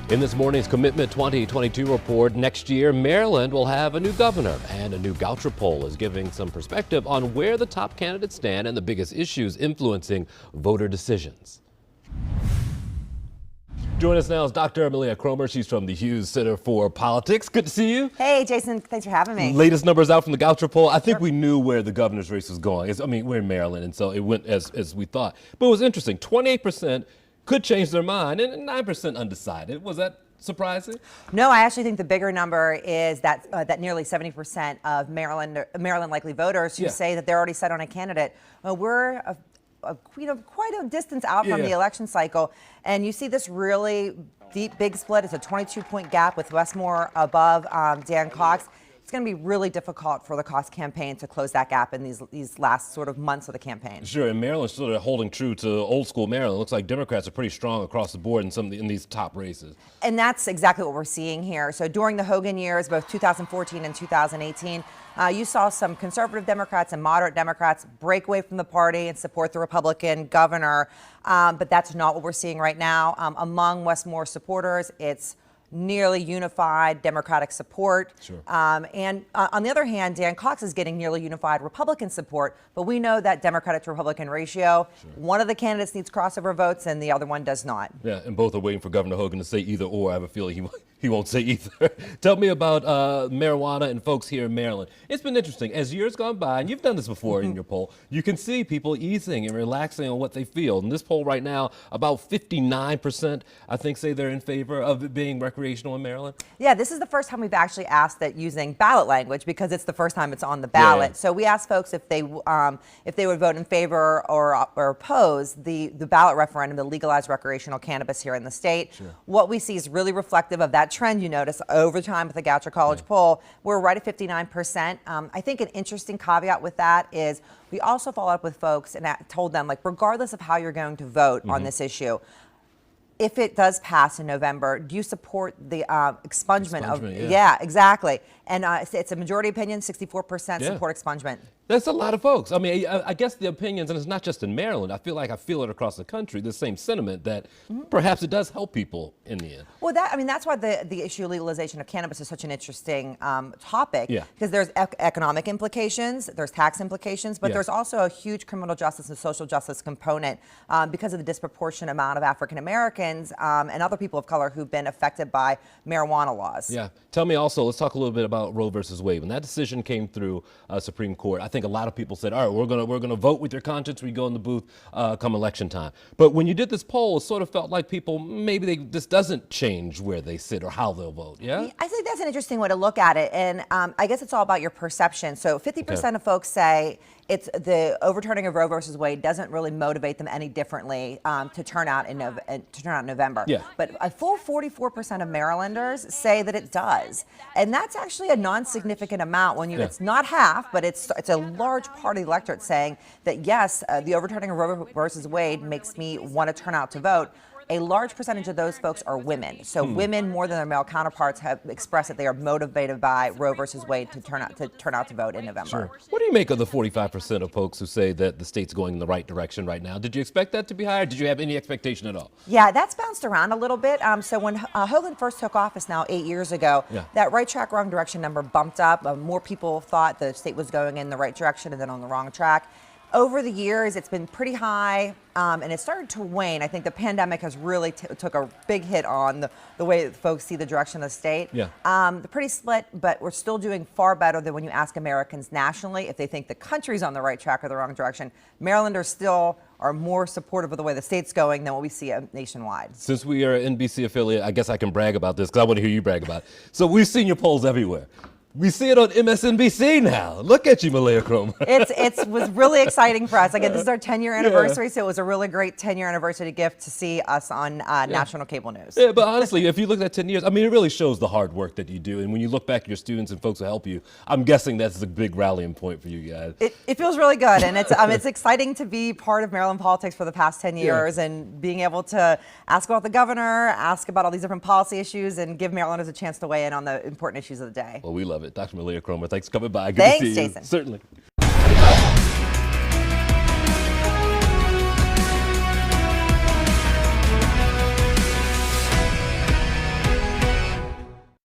In this morning's Commitment 2022 report, next year, Maryland will have a new governor, and a new Goucher poll is giving some perspective on where the top candidates stand and the biggest issues influencing voter decisions. Joining us now is Dr. Malia Cromer. She's from the Hughes Center for Politics. Good to see you. Hey, Jason. Thanks for having me. Latest numbers out from the Goucher poll. I think we knew where the governor's race was going. We're in Maryland, and so it went as we thought. But it was interesting. 28% could change their mind, and 9% undecided. Was that surprising? No, I actually think the bigger number is that that nearly 70% of Maryland likely voters who say that they're already set on a candidate. We're quite a distance out from the election cycle, and you see this really deep, big split. It's a 22-point gap with Westmore above Dan Cox. It's going to be really difficult for the Cox campaign to close that gap in these last sort of months of the campaign. Sure, and Maryland's sort of holding true to old school Maryland. It looks like Democrats are pretty strong across the board in these top races. And that's exactly what we're seeing here. So during the Hogan years, both 2014 and 2018, you saw some conservative Democrats and moderate Democrats break away from the party and support the Republican governor. But that's not what we're seeing right now. Among Westmore supporters, it's nearly unified Democratic support. Sure. And on the other hand, Dan Cox is getting nearly unified Republican support, but we know that Democratic to Republican ratio, one of the candidates needs crossover votes and the other one does not. Yeah, and both are waiting for Governor Hogan to say either or. I have a feeling he won't say either. Tell me about marijuana and folks here in Maryland. It's been interesting. As years gone by, and you've done this before in your poll, you can see people easing and relaxing on what they feel. In this poll right now, about 59%, I think, say they're in favor of it being recreational in Maryland. Yeah, this is the first time we've actually asked that using ballot language because it's the first time it's on the ballot. Yeah. So we asked folks if they would vote in favor or oppose the ballot referendum to legalize recreational cannabis here in the state. Sure. What we see is really reflective of that trend you notice over time with the Goucher College poll. We're right at 59%. I think an interesting caveat with that is we also followed up with folks and told them, like, regardless of how you're going to vote on this issue, if it does pass in November, do you support the expungement of? Yeah, exactly. And it's a majority opinion. 64% support expungement. That's a lot of folks. I mean, I guess the opinions, and it's not just in Maryland. I feel it across the country. The same sentiment that perhaps it does help people in the end. Well, that's why the issue of legalization of cannabis is such an interesting topic. Yeah. Because there's economic implications, there's tax implications, but there's also a huge criminal justice and social justice component because of the disproportionate amount of African Americans and other people of color who've been affected by marijuana laws. Yeah. Tell me also, let's talk a little bit about Roe versus Wade. When that decision came through Supreme Court, I think a lot of people said, all right, we're gonna vote with your conscience. We go in the booth come election time. But when you did this poll, it sort of felt like people, maybe this doesn't change where they sit or how they'll vote. Yeah? I think that's an interesting way to look at it. And I guess it's all about your perception. So 50% of folks say it's the overturning of Roe versus Wade doesn't really motivate them any differently to turn out in November. Yeah. But a full 44% of Marylanders say that it does, and that's actually a non-significant amount. When it's not half, but it's a large part of the electorate saying that yes, the overturning of Roe versus Wade makes me want to turn out to vote. A large percentage of those folks are women. So women, more than their male counterparts, have expressed that they are motivated by Roe versus Wade to turn out to vote in November. Sure. What do you make of the 45% of folks who say that the state's going in the right direction right now? Did you expect that to be higher? Did you have any expectation at all? Yeah, that's bounced around a little bit. So when Hogan first took office now 8 years ago, that right track, wrong direction number bumped up. More people thought the state was going in the right direction and then on the wrong track. Over the years, it's been pretty high, and it started to wane. I think the pandemic has really took a big hit on the way that folks see the direction of the state. Yeah. They're pretty split, but we're still doing far better than when you ask Americans nationally if they think the country's on the right track or the wrong direction. Marylanders still are more supportive of the way the state's going than what we see nationwide. Since we are an NBC affiliate, I guess I can brag about this because I want to hear you brag about it. So we've seen your polls everywhere. We see it on MSNBC now. Look at you, Malia Cromer. It was really exciting for us. Again, this is our 10-year anniversary, so it was a really great 10-year anniversary gift to see us on national cable news. Yeah, but honestly, if you look at 10 years, I mean, it really shows the hard work that you do. And when you look back at your students and folks who help you, I'm guessing that's a big rallying point for you guys. It feels really good, and it's exciting to be part of Maryland politics for the past 10 years and being able to ask about the governor, ask about all these different policy issues, and give Marylanders a chance to weigh in on the important issues of the day. Well, we love it. Dr. Malia Cromer, thanks for coming by. Good Thanks, to see you. Jason. Certainly.